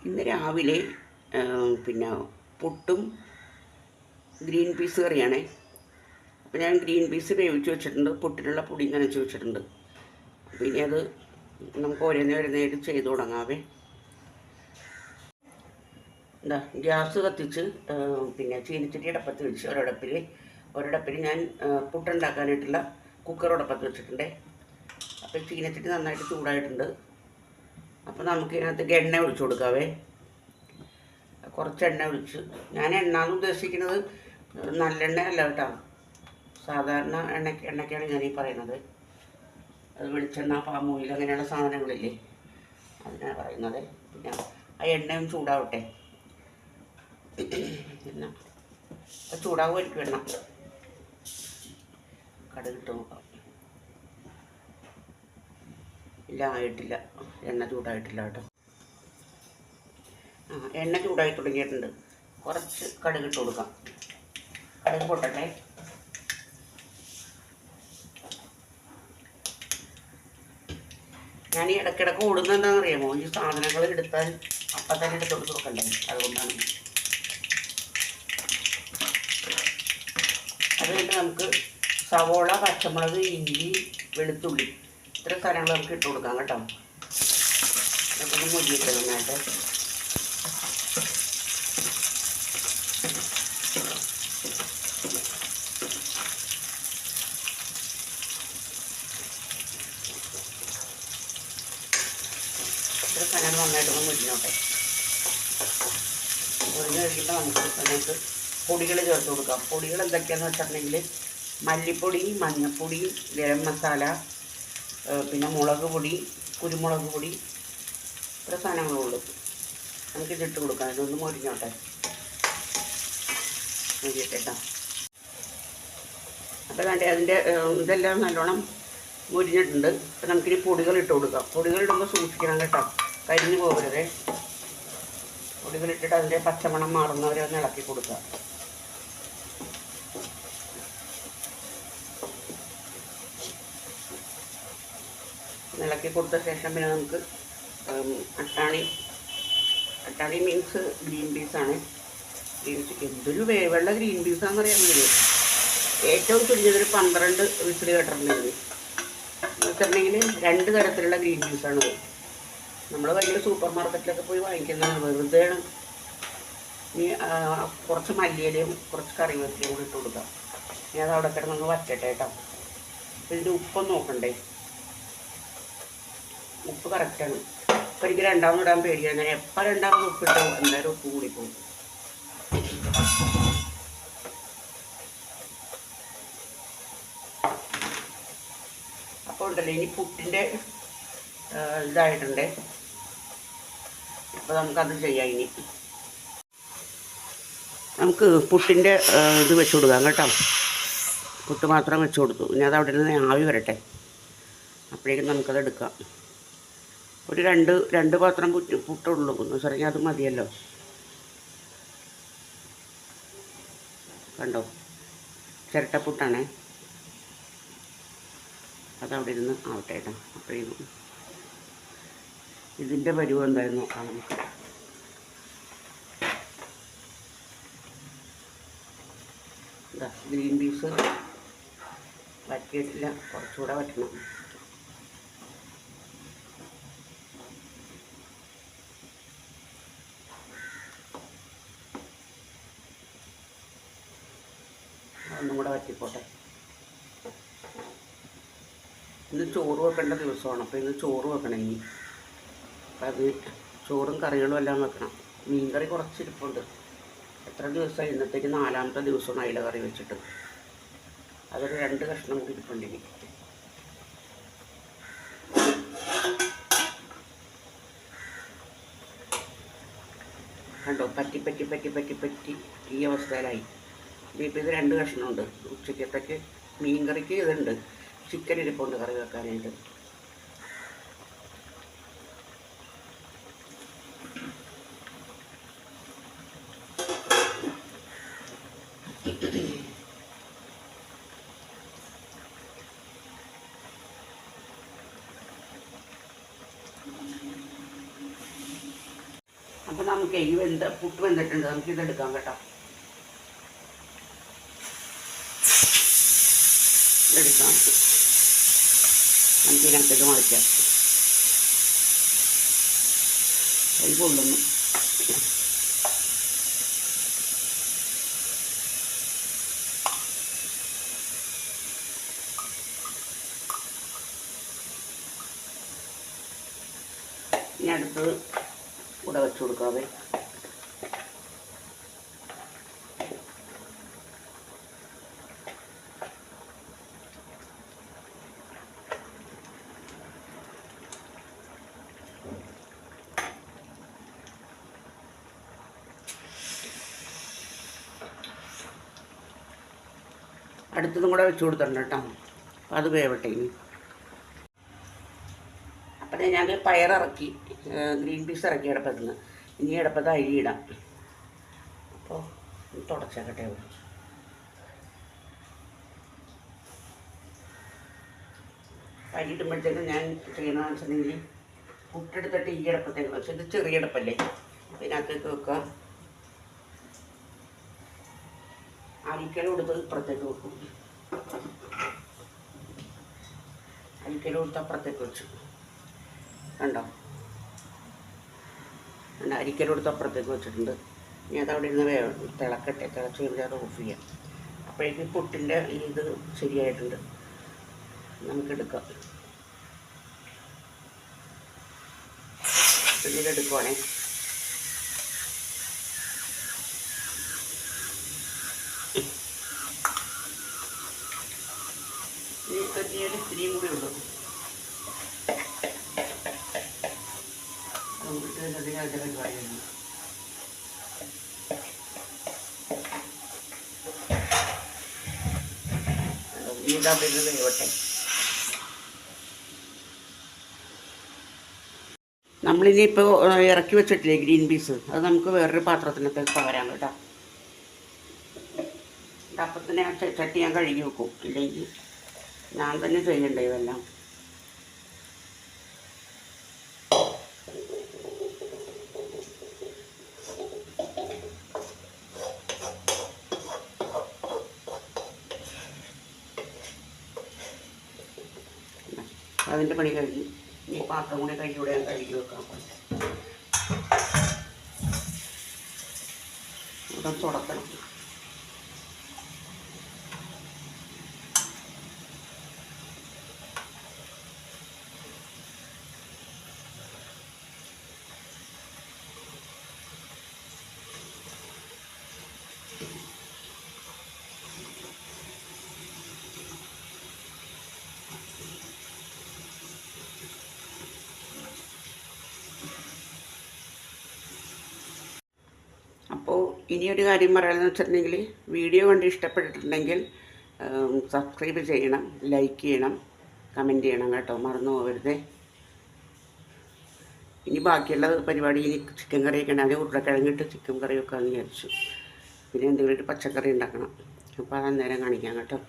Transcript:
ഇന്ന് രാവിലെ പിന്നെ പുട്ടും ഗ്രീൻ പീസ് കറിയാണേ. അപ്പോൾ ഞാൻ ഗ്രീൻ പീസ് വേവിച്ച് വെച്ചിട്ടുണ്ട്, പുട്ടിനുള്ള പൊടി നനച്ച് വെച്ചിട്ടുണ്ട്. അപ്പോൾ ഇനി അത് നമുക്ക് ഓരോന്നേരം ചെയ്ത് തുടങ്ങാവേ. എന്താ ഗ്യാസ് കത്തിച്ച് പിന്നെ ചീനിച്ചട്ടി അടപ്പത്ത് വെച്ച് ഒരടപ്പിൽ ഞാൻ പുട്ടുണ്ടാക്കാനായിട്ടുള്ള കുക്കർ അടപ്പത്ത് വെച്ചിട്ടുണ്ടേ. അപ്പോൾ ചീനച്ചട്ടി നന്നായിട്ട് ചൂടായിട്ടുണ്ട്. അപ്പോൾ നമുക്ക് ഇതിനകത്തേക്ക് എണ്ണ ഒഴിച്ചു കൊടുക്കാവേ. കുറച്ച് എണ്ണ ഒഴിച്ച്, ഞാൻ എണ്ണ എന്ന് ഉദ്ദേശിക്കുന്നത് നല്ലെണ്ണ അല്ല കേട്ടോ, സാധാരണ എണ്ണയ്ക്കാണ് ഞാനീ പറയുന്നത്. അത് വെളിച്ചെണ്ണ, പാം ഓയിൽ അങ്ങനെയുള്ള സാധനങ്ങളില്ലേ, അതിനാണ് പറയുന്നത്. പിന്നെ ആ എണ്ണയും ചൂടാവട്ടെ. പിന്നെ ചൂടാവുമായിരിക്കും എണ്ണ. കടുകിട്ട് നോക്കാം. ഇല്ല, ആയിട്ടില്ല, എണ്ണ ചൂടായിട്ടില്ല കേട്ടോ. എണ്ണ ചൂടായി തുടങ്ങിയിട്ടുണ്ട്. കുറച്ച് കടുകിട്ട് കൊടുക്കാം. കടുക് പൊട്ടട്ടെ. ഞാൻ ഈ ഇടയ്ക്കിടയ്ക്ക് ഓടുന്നത് എന്താണെന്നറിയാമോ, ഈ സാധനങ്ങൾ എടുത്താൽ അപ്പം തന്നെ എടുത്തോട്ട് കൊടുക്കണ്ടേ, അതുകൊണ്ടാണ്. അത് കഴിഞ്ഞിട്ട് നമുക്ക് സവോള, പച്ചമുളക്, ഇഞ്ചി, വെളുത്തുള്ളി, ഇത്ര സാധനങ്ങൾ നമുക്ക് ഇട്ട് കൊടുക്കാം കേട്ടോ. അതൊക്കെ ഒന്ന് മുരിയിട്ട് നന്നായിട്ട്. ഇത്ര സാധനങ്ങൾ നന്നായിട്ടൊന്ന് മുരിഞ്ഞോട്ടെ. മുരിഞ്ഞ് കഴിക്കുമ്പോൾ നമുക്ക് പൊടികൾ ചേർത്ത് കൊടുക്കാം. പൊടികൾ എന്തൊക്കെയാണെന്ന് വെച്ചിട്ടുണ്ടെങ്കിൽ മല്ലിപ്പൊടി, മഞ്ഞൾപ്പൊടി, ഗരം മസാല, പിന്നെ മുളക് പൊടി, കുരുമുളക് പൊടി, ഇത്ര സാധനങ്ങളുള്ളൂ. നമുക്കിതിട്ട് കൊടുക്കാം. ഇതൊന്ന് മുരിഞ്ഞോട്ടെ, മുരിയട്ടെ. അപ്പോൾ വേണ്ട അതിൻ്റെ ഇതെല്ലാം നല്ലോണം മുരിഞ്ഞിട്ടുണ്ട്. അപ്പോൾ നമുക്കിനി പൊടികൾ ഇട്ട് കൊടുക്കാം. പൊടികളിടുമ്പോൾ സൂക്ഷിക്കണം കേട്ടോ, കരിഞ്ഞു പോകരുത്. പൊടികളിട്ടിട്ട് അതിൻ്റെ പച്ചമണം മാറുന്നവരെ ഒന്ന് ഇളക്കി കൊടുക്കുക. ഇളക്കി കൊടുത്ത ശേഷം പിന്നെ നമുക്ക് അട്ടാണി മീൻസ് ഗ്രീൻ പീസാണ്. എന്തൊരു വേവുള്ള ഗ്രീൻ പീസാണെന്ന് അറിയാമെങ്കിൽ ഏറ്റവും ചുരുങ്ങിയതൊരു 12 വിസിൽ കേട്ടിട്ടുണ്ടെങ്കിൽ എന്ന് വെച്ചിട്ടുണ്ടെങ്കിൽ 2 തരത്തിലുള്ള ഗ്രീൻ പീസാണത്. നമ്മൾ വലിയ സൂപ്പർ മാർക്കറ്റിലൊക്കെ പോയി വാങ്ങിക്കുന്നതാണ്, വെറുതെയാണ്. ഇനി കുറച്ച് മല്ലിയിലയും കുറച്ച് കറിവേപ്പിലയും കൂടി ഇട്ട് കൊടുക്കാം. ഇനി അത് അവിടെ കിടന്നൊന്ന് വച്ചട്ടെ കേട്ടോ. അപ്പോൾ ഇതിൻ്റെ ഉപ്പൊന്ന് നോക്കണ്ടേ, ഉപ്പ് കറക്റ്റാണ്. അപ്പോൾ എനിക്ക് രണ്ടാമത് ഇടാൻ പേടിയാണ്. ഞാൻ എപ്പോൾ രണ്ടാമത് ഉപ്പിട്ടോ എന്തായാലും ഉപ്പ് കൂടിപ്പോകും. അപ്പോൾ ഉണ്ടല്ലോ ഇനി പുട്ടിൻ്റെ ഇതായിട്ടുണ്ട്. അപ്പോൾ നമുക്കത് ചെയ്യാം. ഇനി നമുക്ക് പുട്ടിൻ്റെ ഇത് വെച്ച് കൊടുക്കാം കേട്ടോ. പുട്ട് മാത്രം വെച്ച് കൊടുത്തു. ഇനി അത് അവിടെ നിന്ന് ആവി വരട്ടെ, അപ്പോഴേക്കും നമുക്കത് എടുക്കാം. ഒരു രണ്ട് പാത്രം പുട്ടുള്ളൂ എന്ന് പറഞ്ഞാൽ അത് മതിയല്ലോ. കണ്ടോ, ചിരട്ടപ്പുട്ടാണേ. അതവിടെ ഇരുന്ന് ആവട്ടെ കേട്ടോ. അപ്പോഴേക്കും ഇതിൻ്റെ പരുവം എന്തായാലും നോക്കാം നമുക്ക്. എന്താ ഗ്രീൻ പീസ് വറ്റിയിട്ടില്ല, കുറച്ചുകൂടെ വറ്റണം. ഒന്നും കൂടെ വറ്റിപ്പോട്ടെ. ഇന്ന് ചോറ് വെക്കേണ്ട ദിവസമാണ്. അപ്പോൾ ഇന്ന് ചോറ് വെക്കണം. ഇനി അപ്പം അത് ചോറും കറികളും എല്ലാം വെക്കണം. മീൻ കറി കുറച്ചിരിപ്പുണ്ട്. എത്ര ദിവസമായി? ഇന്നത്തേക്ക് 4ാമത്തെ ദിവസമാണ് അയില കറി വെച്ചിട്ട്. അതൊരു 2 കഷ്ണം കൂടി ഇരിപ്പുണ്ട് ഇനി. കണ്ടോ, പറ്റി ഈ അവസ്ഥയിലായി. ഇനിയിപ്പോൾ ഇത് 2 കഷ്ണമുണ്ട്. ഉച്ചക്കത്തേക്ക് മീൻ കറിക്ക് ഇതുണ്ട്, ചിക്കൻ ഇരിപ്പുണ്ട് കറി വെക്കാനായിട്ട്. അപ്പോൾ നമുക്ക് ഈ പുട്ട് വെന്തിട്ടുണ്ട്, നമുക്കിതെടുക്കാം കേട്ടോ. ഇതെടുക്കാം, നമുക്കിതിനകത്തേക്ക് മറിക്കാം. അത് കൊള്ളുന്നു. ഇനി അടുത്ത് കൂടെ വെച്ച് കൊടുക്കാവേ. അടുത്തതും കൂടെ വെച്ച് കൊടുത്തിട്ടുണ്ട് കേട്ടോ. അപ്പോൾ അത് വേവട്ടെ ഇനി. അപ്പം ഞാൻ പയറിറക്കി, ഗ്രീൻ പീസ് ഇറക്കി ഇടപ്പത്ത് നിന്ന്. ഇനി ഇടപ്പത്ത് അരിയിടാം. അപ്പോൾ തുടച്ചേക്കട്ടെ. അരിയിടുമ്പോഴത്തേക്കും ഞാൻ ചെയ്യണമെന്ന് വെച്ചിട്ടുണ്ടെങ്കിൽ പുട്ടെടുത്തിട്ട് ഈ ഇടപ്പത്തേക്ക് വെച്ച്, ഇത് ചെറിയ ഇടപ്പല്ലേ, ഇതിനകത്തേക്ക് വെക്കുക. അരിക്കലും കൊടുത്ത് ഇപ്പുറത്തേക്ക് വെക്കും. അരിക്കലും കൊടുത്ത് അപ്പുറത്തേക്ക് വെച്ചു കണ്ടോ. അരിക്കലും കൊടുത്ത് അപ്പുറത്തേക്ക് വെച്ചിട്ടുണ്ട്. ഇനി അതവിടെ ഇരുന്ന് തിളക്കട്ടെ. തിളച്ച് കഴിഞ്ഞാൽ അത് ഓഫ് ചെയ്യാം. അപ്പോഴേക്കും പുട്ടിൻ്റെ ഇത് ശരിയായിട്ടുണ്ട്, നമുക്കെടുക്കാം. ഇതിലെടുക്കുവാണേ. ഇത്തിരിയും കൂടി ഉള്ളൂ. പരിപാടിയാണ്. വേവട്ടെ. നമ്മളിനിയിപ്പോൾ ഇറക്കി വെച്ചിട്ടില്ലേ ഗ്രീൻ പീസ്, അത് നമുക്ക് വേറൊരു പാത്രത്തിനകത്തേക്ക് പകരാം കേട്ടോ. അപ്പം തന്നെ ആ ചട്ടി ഞാൻ കഴുകി വെക്കും, ഇല്ലെങ്കിൽ ഞാൻ തന്നെ ചെയ്യണ്ടേ ഇതെല്ലാം. അതിൻ്റെ പണി കഴിഞ്ഞ് ഈ പാത്രം കൂടി കൈയോടെ ഞാൻ കഴുകി വെക്കാം. ഇവിടെ തുടക്കണം. അപ്പോൾ ഇനിയൊരു കാര്യം പറയാമെന്ന് വെച്ചിട്ടുണ്ടെങ്കിൽ, വീഡിയോ കണ്ട് ഇഷ്ടപ്പെട്ടിട്ടുണ്ടെങ്കിൽ സബ്സ്ക്രൈബ് ചെയ്യണം, ലൈക്ക് ചെയ്യണം, കമൻറ്റ് ചെയ്യണം കേട്ടോ, മറന്നു പോകരുതേ. ഇനി ബാക്കിയുള്ള പരിപാടി, ഇനി ചിക്കൻ കറിയൊക്കെ ഉണ്ട്. ഉരുളക്കിഴങ്ങിട്ട് ചിക്കൻ കറി വെക്കാമെന്ന് വിചാരിച്ചു. പിന്നെ എന്തെങ്കിലും ഒരു പച്ചക്കറി ഉണ്ടാക്കണം. അപ്പോൾ അത് അന്നേരം കാണിക്കാം കേട്ടോ.